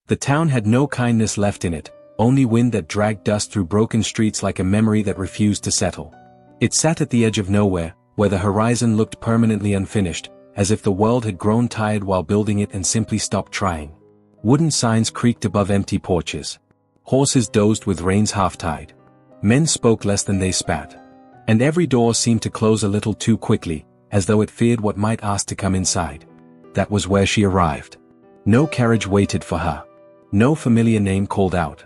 The town had no kindness left in it, only wind that dragged dust through broken streets like a memory that refused to settle. It sat at the edge of nowhere, where the horizon looked permanently unfinished, as if the world had grown tired while building it and simply stopped trying. Wooden signs creaked above empty porches. Horses dozed with reins half-tied. Men spoke less than they spat. And every door seemed to close a little too quickly, as though it feared what might ask to come inside. That was where she arrived. No carriage waited for her. No familiar name called out.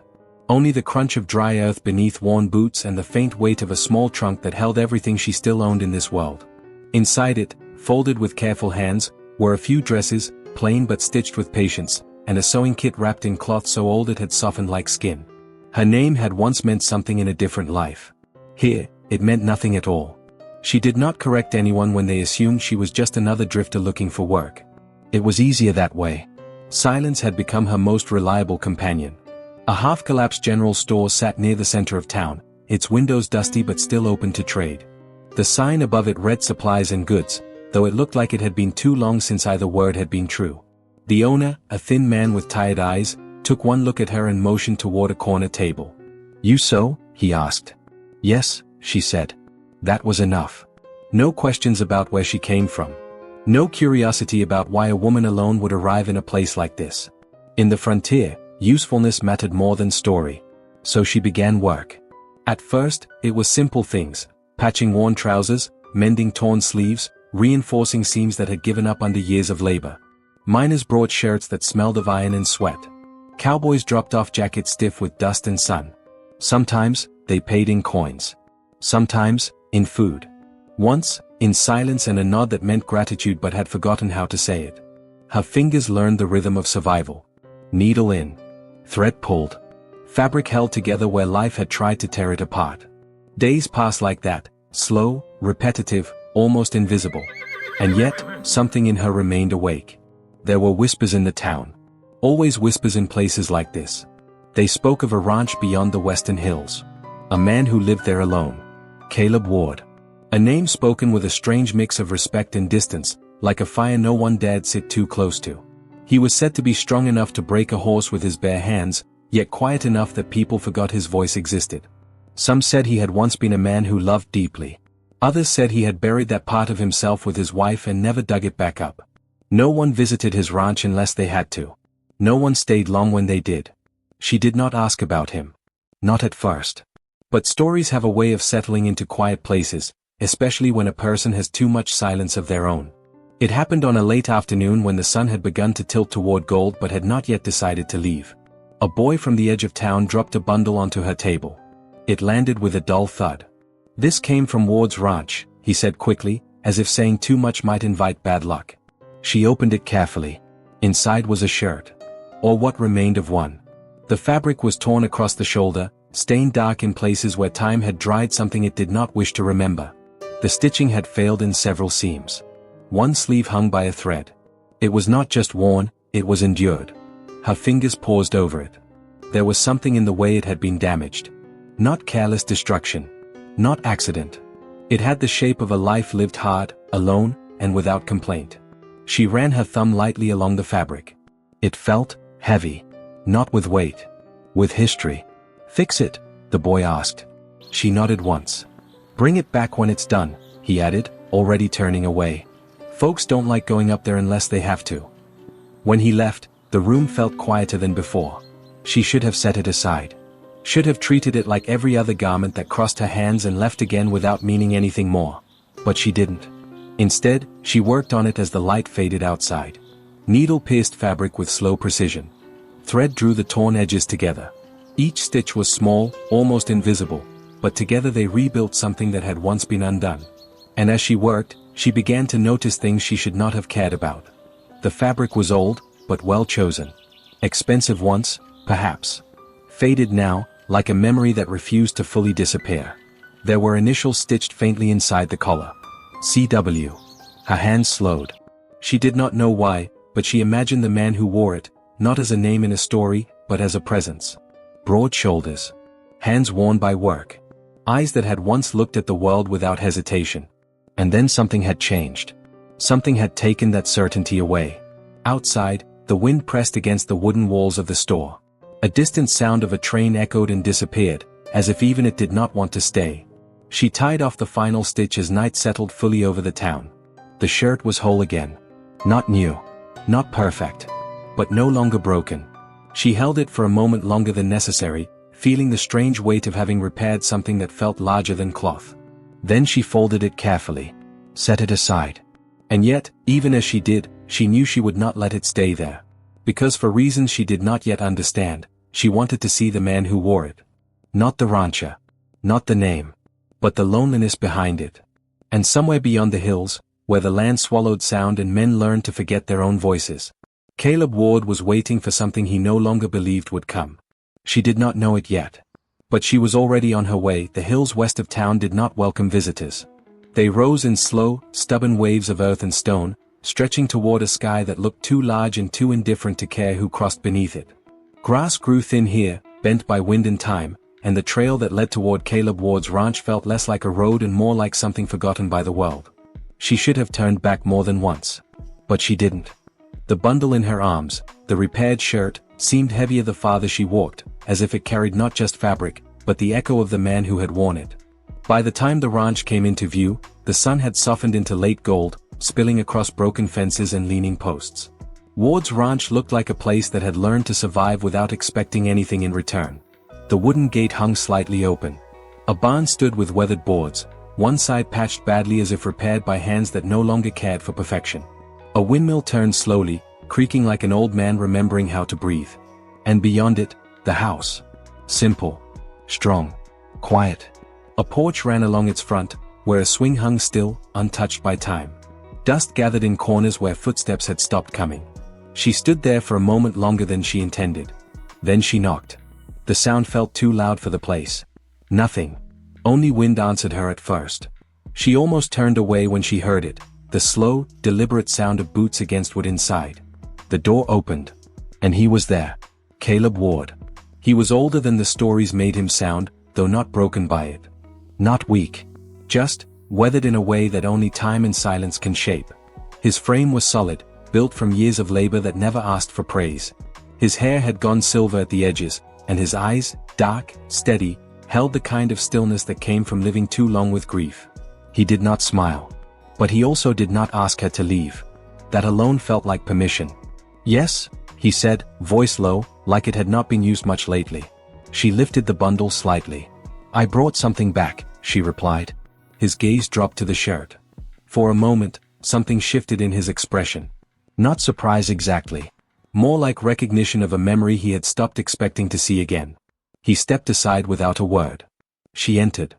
Only the crunch of dry earth beneath worn boots and the faint weight of a small trunk that held everything she still owned in this world. Inside it, folded with careful hands, were a few dresses, plain but stitched with patience, and a sewing kit wrapped in cloth so old it had softened like skin. Her name had once meant something in a different life. Here, it meant nothing at all. She did not correct anyone when they assumed she was just another drifter looking for work. It was easier that way. Silence had become her most reliable companion. A half-collapsed general store sat near the center of town, its windows dusty but still open to trade. The sign above it read supplies and goods, though it looked like it had been too long since either word had been true. The owner, a thin man with tired eyes, took one look at her and motioned toward a corner table. "You sew?" he asked. "Yes," she said. That was enough. No questions about where she came from. No curiosity about why a woman alone would arrive in a place like this. In the frontier, usefulness mattered more than story. So she began work. At first, it was simple things: patching worn trousers, mending torn sleeves, reinforcing seams that had given up under years of labor. Miners brought shirts that smelled of iron and sweat. Cowboys dropped off jackets stiff with dust and sun. Sometimes, they paid in coins. Sometimes, in food. Once, in silence and a nod that meant gratitude but had forgotten how to say it. Her fingers learned the rhythm of survival. Needle in. Thread pulled. Fabric held together where life had tried to tear it apart. Days passed like that, slow, repetitive, almost invisible. And yet, something in her remained awake. There were whispers in the town. Always whispers in places like this. They spoke of a ranch beyond the western hills. A man who lived there alone. Caleb Ward. A name spoken with a strange mix of respect and distance, like a fire no one dared sit too close to. He was said to be strong enough to break a horse with his bare hands, yet quiet enough that people forgot his voice existed. Some said he had once been a man who loved deeply. Others said he had buried that part of himself with his wife and never dug it back up. No one visited his ranch unless they had to. No one stayed long when they did. She did not ask about him. Not at first. But stories have a way of settling into quiet places, especially when a person has too much silence of their own. It happened on a late afternoon when the sun had begun to tilt toward gold but had not yet decided to leave. A boy from the edge of town dropped a bundle onto her table. It landed with a dull thud. "This came from Ward's ranch," he said quickly, as if saying too much might invite bad luck. She opened it carefully. Inside was a shirt. Or what remained of one. The fabric was torn across the shoulder, stained dark in places where time had dried something it did not wish to remember. The stitching had failed in several seams. One sleeve hung by a thread. It was not just worn, it was endured. Her fingers paused over it. There was something in the way it had been damaged. Not careless destruction. Not accident. It had the shape of a life lived hard, alone, and without complaint. She ran her thumb lightly along the fabric. It felt heavy. Not with weight. With history. "Fix it?" the boy asked. She nodded once. "Bring it back when it's done," he added, already turning away. Folks don't like going up there unless they have to. When he left, the room felt quieter than before. She should have set it aside. Should have treated it like every other garment that crossed her hands and left again without meaning anything more. But she didn't. Instead, she worked on it as the light faded outside. Needle pierced fabric with slow precision. Thread drew the torn edges together. Each stitch was small, almost invisible, but together they rebuilt something that had once been undone. And as she worked, she began to notice things she should not have cared about. The fabric was old, but well chosen. Expensive once, perhaps. Faded now, like a memory that refused to fully disappear. There were initials stitched faintly inside the collar. CW. Her hands slowed. She did not know why, but she imagined the man who wore it, not as a name in a story, but as a presence. Broad shoulders. Hands worn by work. Eyes that had once looked at the world without hesitation. And then something had changed. Something had taken that certainty away. Outside, the the wind pressed against the wooden walls of the store. A distant sound of a train echoed and disappeared, as if even it did not want to stay. She tied off the final stitch as night settled fully over the town. The shirt was whole again. Not new. Not perfect. But no longer broken. She held it for a moment longer than necessary, feeling the strange weight of having repaired something that felt larger than cloth. Then she folded it carefully. Set it aside. And yet, even as she did, she knew she would not let it stay there. Because for reasons she did not yet understand, she wanted to see the man who wore it. Not the rancher. Not the name. But the loneliness behind it. And somewhere beyond the hills, where the land swallowed sound and men learned to forget their own voices, Caleb Ward was waiting for something he no longer believed would come. She did not know it yet. But she was already on her way. The hills west of town did not welcome visitors. They rose in slow, stubborn waves of earth and stone, stretching toward a sky that looked too large and too indifferent to care who crossed beneath it. Grass grew thin here, bent by wind and time, and the trail that led toward Caleb Ward's ranch felt less like a road and more like something forgotten by the world. She should have turned back more than once. But she didn't. The bundle in her arms, the repaired shirt, seemed heavier the farther she walked, as if it carried not just fabric, but the echo of the man who had worn it. By the time the ranch came into view, the sun had softened into late gold, spilling across broken fences and leaning posts. Ward's ranch looked like a place that had learned to survive without expecting anything in return. The wooden gate hung slightly open. A barn stood with weathered boards, one side patched badly as if repaired by hands that no longer cared for perfection. A windmill turned slowly, creaking like an old man remembering how to breathe. And beyond it, the house. Simple. Strong. Quiet. A porch ran along its front, where a swing hung still, untouched by time. Dust gathered in corners where footsteps had stopped coming. She stood there for a moment longer than she intended. Then she knocked. The sound felt too loud for the place. Nothing. Only wind answered her at first. She almost turned away when she heard it, the slow, deliberate sound of boots against wood inside. The door opened. And he was there. Caleb Ward. He was older than the stories made him sound, though not broken by it. Not weak. Just, weathered in a way that only time and silence can shape. His frame was solid, built from years of labor that never asked for praise. His hair had gone silver at the edges, and his eyes, dark, steady, held the kind of stillness that came from living too long with grief. He did not smile. But he also did not ask her to leave. That alone felt like permission. Yes, he said, voice low, like it had not been used much lately. She lifted the bundle slightly. I brought something back, she replied. His gaze dropped to the shirt. For a moment, something shifted in his expression. Not surprise exactly. More like recognition of a memory he had stopped expecting to see again. He stepped aside without a word. She entered.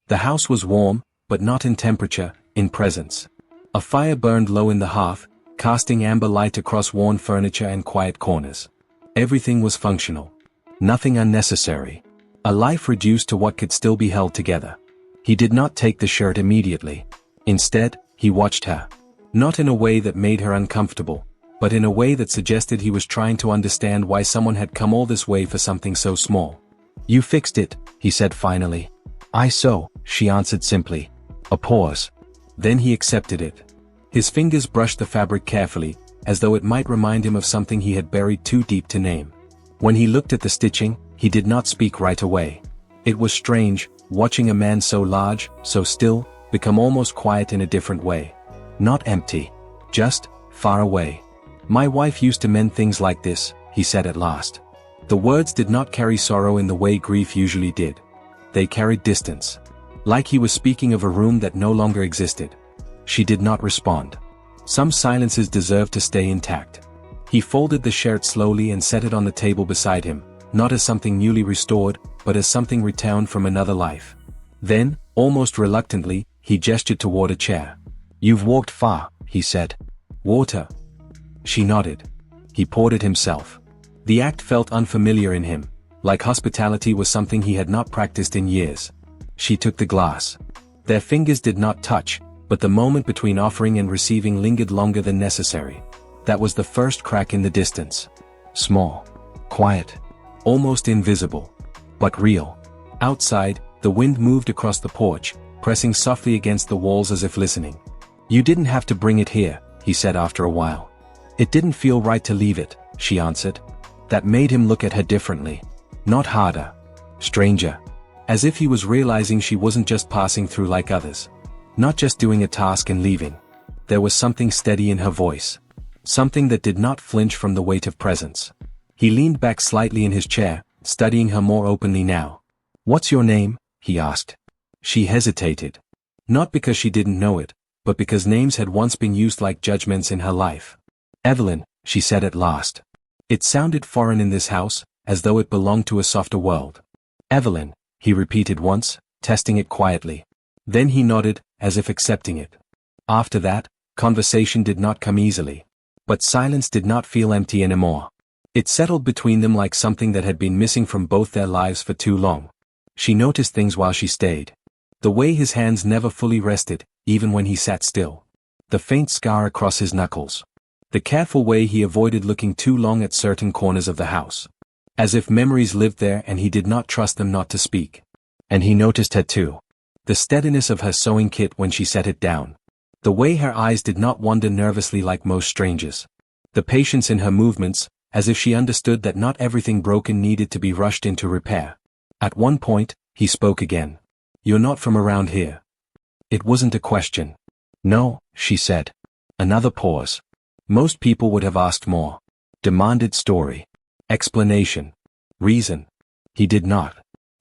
The house was warm, but not in temperature, in presence. A fire burned low in the hearth, casting amber light across worn furniture and quiet corners. Everything was functional. Nothing unnecessary. A life reduced to what could still be held together. He did not take the shirt immediately. Instead, he watched her. Not in a way that made her uncomfortable, but in a way that suggested he was trying to understand why someone had come all this way for something so small. You fixed it, he said finally. She answered simply. A pause. Then he accepted it. His fingers brushed the fabric carefully, as though it might remind him of something he had buried too deep to name. When he looked at the stitching, he did not speak right away. It was strange, watching a man so large, so still, become almost quiet in a different way. Not empty. Just, far away. My wife used to mend things like this, he said at last. The words did not carry sorrow in the way grief usually did. They carried distance. Like he was speaking of a room that no longer existed. She did not respond. Some silences deserve to stay intact. He folded the shirt slowly and set it on the table beside him, not as something newly restored, but as something returned from another life. Then, almost reluctantly, he gestured toward a chair. You've walked far, he said. Water. She nodded. He poured it himself. The act felt unfamiliar in him, like hospitality was something he had not practiced in years. She took the glass. Their fingers did not touch, but the moment between offering and receiving lingered longer than necessary. That was the first crack in the distance. Small. Quiet. Almost invisible. But real. Outside, the wind moved across the porch, pressing softly against the walls as if listening. You didn't have to bring it here, he said after a while. It didn't feel right to leave it, she answered. That made him look at her differently. Not harder. Stranger. As if he was realizing she wasn't just passing through like others. Not just doing a task and leaving. There was something steady in her voice. Something that did not flinch from the weight of presence. He leaned back slightly in his chair, studying her more openly now. "What's your name?" he asked. She hesitated. Not because she didn't know it, but because names had once been used like judgments in her life. "Evelyn," she said at last. It sounded foreign in this house, as though it belonged to a softer world. "Evelyn," he repeated once, testing it quietly. Then he nodded, as if accepting it. After that, conversation did not come easily. But silence did not feel empty anymore. It settled between them like something that had been missing from both their lives for too long. She noticed things while she stayed. The way his hands never fully rested, even when he sat still. The faint scar across his knuckles. The careful way he avoided looking too long at certain corners of the house. As if memories lived there and he did not trust them not to speak. And he noticed her too. The steadiness of her sewing kit when she set it down. The way her eyes did not wander nervously like most strangers. The patience in her movements, as if she understood that not everything broken needed to be rushed into repair. At one point, he spoke again. "You're not from around here." It wasn't a question. "No," she said. Another pause. Most people would have asked more. Demanded story. Explanation. Reason. He did not.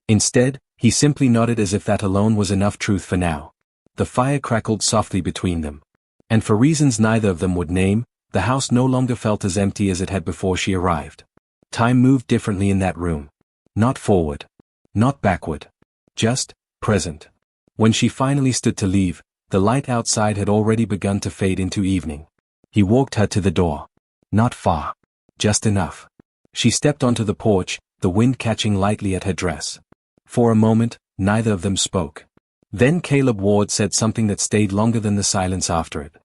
Instead, he simply nodded as if that alone was enough truth for now. The fire crackled softly between them. And for reasons neither of them would name, the house no longer felt as empty as it had before she arrived. Time moved differently in that room. Not forward. Not backward. Just, present. When she finally stood to leave, the light outside had already begun to fade into evening. He walked her to the door. Not far. Just enough. She stepped onto the porch, the wind catching lightly at her dress. For a moment, neither of them spoke. Then Caleb Ward said something that stayed longer than the silence after it.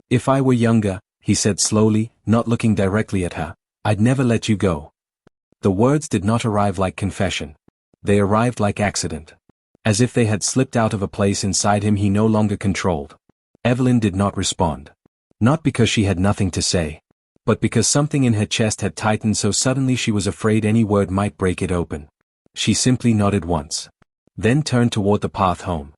"If I were younger," he said slowly, not looking directly at her, "I'd never let you go." The words did not arrive like confession. They arrived like accident. As if they had slipped out of a place inside him he no longer controlled. Evelyn did not respond. Not because she had nothing to say. But because something in her chest had tightened so suddenly she was afraid any word might break it open. She simply nodded once. Then turned toward the path home.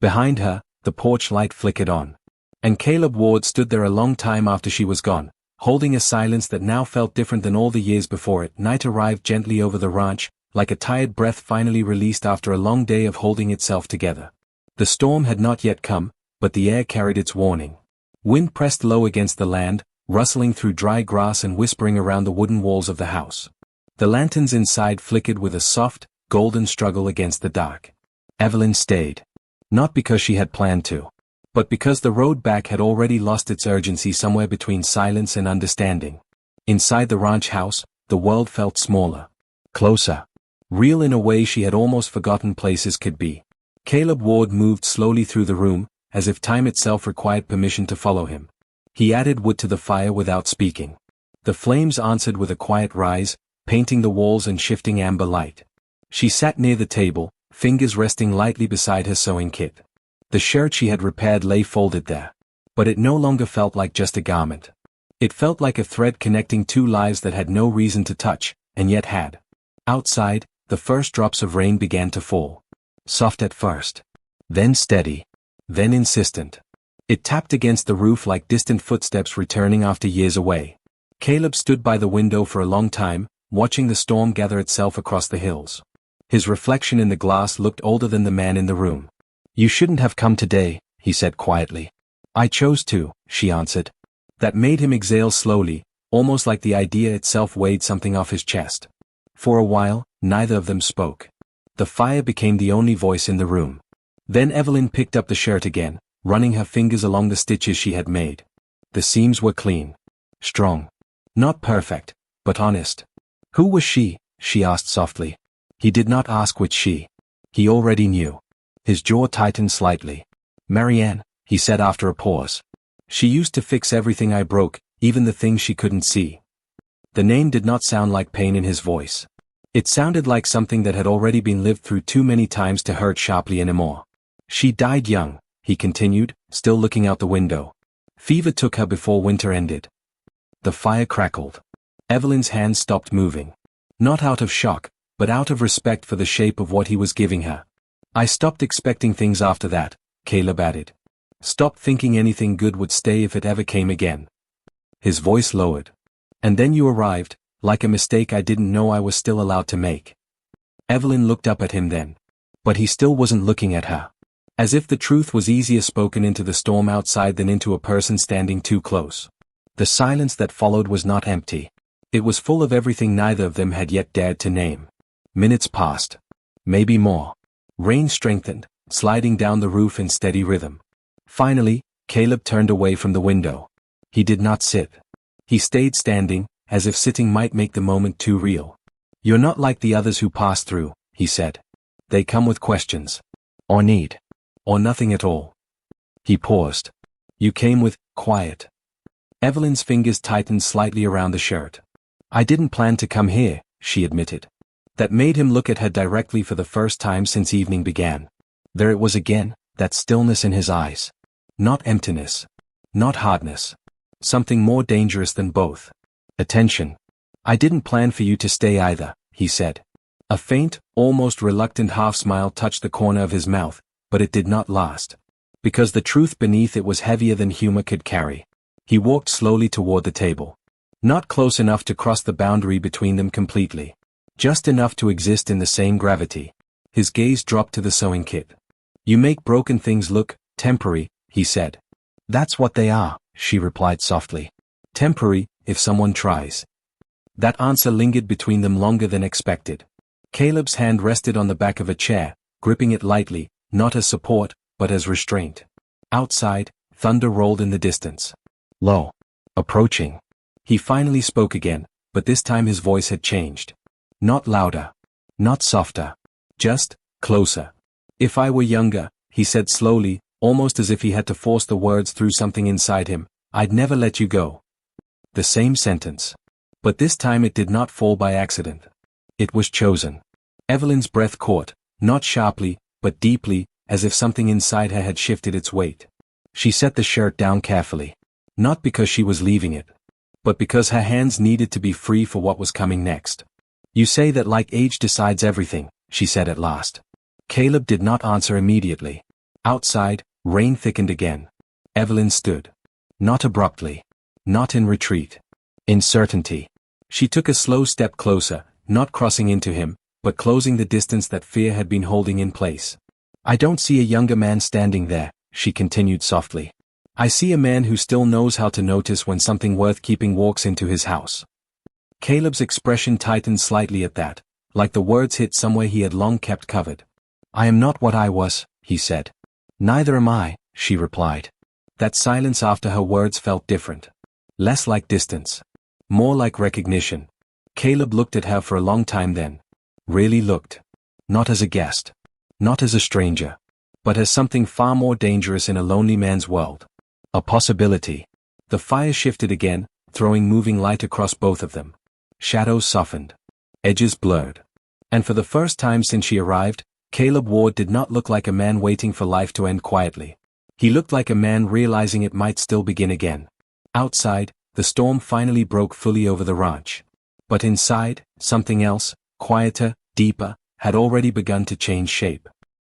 Behind her, the porch light flickered on. And Caleb Ward stood there a long time after she was gone, holding a silence that now felt different than all the years before it. Night arrived gently over the ranch, like a tired breath finally released after a long day of holding itself together. The storm had not yet come, but the air carried its warning. Wind pressed low against the land, rustling through dry grass and whispering around the wooden walls of the house. The lanterns inside flickered with a soft, golden struggle against the dark. Evelyn stayed. Not because she had planned to. But because the road back had already lost its urgency somewhere between silence and understanding. Inside the ranch house, the world felt smaller. Closer. Real in a way she had almost forgotten places could be. Caleb Ward moved slowly through the room, as if time itself required permission to follow him. He added wood to the fire without speaking. The flames answered with a quiet rise, painting the walls and shifting amber light. She sat near the table, fingers resting lightly beside her sewing kit. The shirt she had repaired lay folded there. But it no longer felt like just a garment. It felt like a thread connecting two lives that had no reason to touch, and yet had. Outside, the first drops of rain began to fall. Soft at first. Then steady. Then insistent. It tapped against the roof like distant footsteps returning after years away. Caleb stood by the window for a long time, watching the storm gather itself across the hills. His reflection in the glass looked older than the man in the room. "You shouldn't have come today," he said quietly. "I chose to," she answered. That made him exhale slowly, almost like the idea itself weighed something off his chest. For a while, neither of them spoke. The fire became the only voice in the room. Then Evelyn picked up the shirt again, running her fingers along the stitches she had made. The seams were clean. Strong. Not perfect, but honest. Who was she? She asked softly. He did not ask which she. He already knew. His jaw tightened slightly. "Marianne," he said after a pause. "She used to fix everything I broke, even the things she couldn't see." The name did not sound like pain in his voice. It sounded like something that had already been lived through too many times to hurt sharply anymore. "She died young," he continued, still looking out the window. "Fever took her before winter ended." The fire crackled. Evelyn's hand stopped moving. Not out of shock, but out of respect for the shape of what he was giving her. I stopped expecting things after that, Caleb added. Stopped thinking anything good would stay if it ever came again. His voice lowered. And then you arrived, like a mistake I didn't know I was still allowed to make. Evelyn looked up at him then. But he still wasn't looking at her. As if the truth was easier spoken into the storm outside than into a person standing too close. The silence that followed was not empty. It was full of everything neither of them had yet dared to name. Minutes passed. Maybe more. Rain strengthened, sliding down the roof in steady rhythm. Finally, Caleb turned away from the window. He did not sit. He stayed standing, as if sitting might make the moment too real. You're not like the others who pass through, he said. They come with questions. Or need. Or nothing at all. He paused. You came with quiet. Evelyn's fingers tightened slightly around the shirt. I didn't plan to come here, she admitted. That made him look at her directly for the first time since evening began. There it was again, that stillness in his eyes. Not emptiness. Not hardness. Something more dangerous than both. Attention. I didn't plan for you to stay either, he said. A faint, almost reluctant half-smile touched the corner of his mouth, but it did not last. Because the truth beneath it was heavier than humor could carry. He walked slowly toward the table. Not close enough to cross the boundary between them completely. Just enough to exist in the same gravity. His gaze dropped to the sewing kit. You make broken things look temporary, he said. That's what they are, she replied softly. Temporary, if someone tries. That answer lingered between them longer than expected. Caleb's hand rested on the back of a chair, gripping it lightly, not as support, but as restraint. Outside, thunder rolled in the distance. Low. Approaching. He finally spoke again, but this time his voice had changed. Not louder. Not softer. Just, closer. If I were younger, he said slowly, almost as if he had to force the words through something inside him, I'd never let you go. The same sentence. But this time it did not fall by accident. It was chosen. Evelyn's breath caught, not sharply, but deeply, as if something inside her had shifted its weight. She set the shirt down carefully. Not because she was leaving it. But because her hands needed to be free for what was coming next. You say that like age decides everything, she said at last. Caleb did not answer immediately. Outside, rain thickened again. Evelyn stood. Not abruptly. Not in retreat. In certainty. She took a slow step closer, not crossing into him, but closing the distance that fear had been holding in place. I don't see a younger man standing there, she continued softly. I see a man who still knows how to notice when something worth keeping walks into his house. Caleb's expression tightened slightly at that, like the words hit somewhere he had long kept covered. I am not what I was, he said. Neither am I, she replied. That silence after her words felt different. Less like distance. More like recognition. Caleb looked at her for a long time then. Really looked. Not as a guest. Not as a stranger. But as something far more dangerous in a lonely man's world. A possibility. The fire shifted again, throwing moving light across both of them. Shadows softened. Edges blurred. And for the first time since she arrived, Caleb Ward did not look like a man waiting for life to end quietly. He looked like a man realizing it might still begin again. Outside, the storm finally broke fully over the ranch. But inside, something else, quieter, deeper, had already begun to change shape.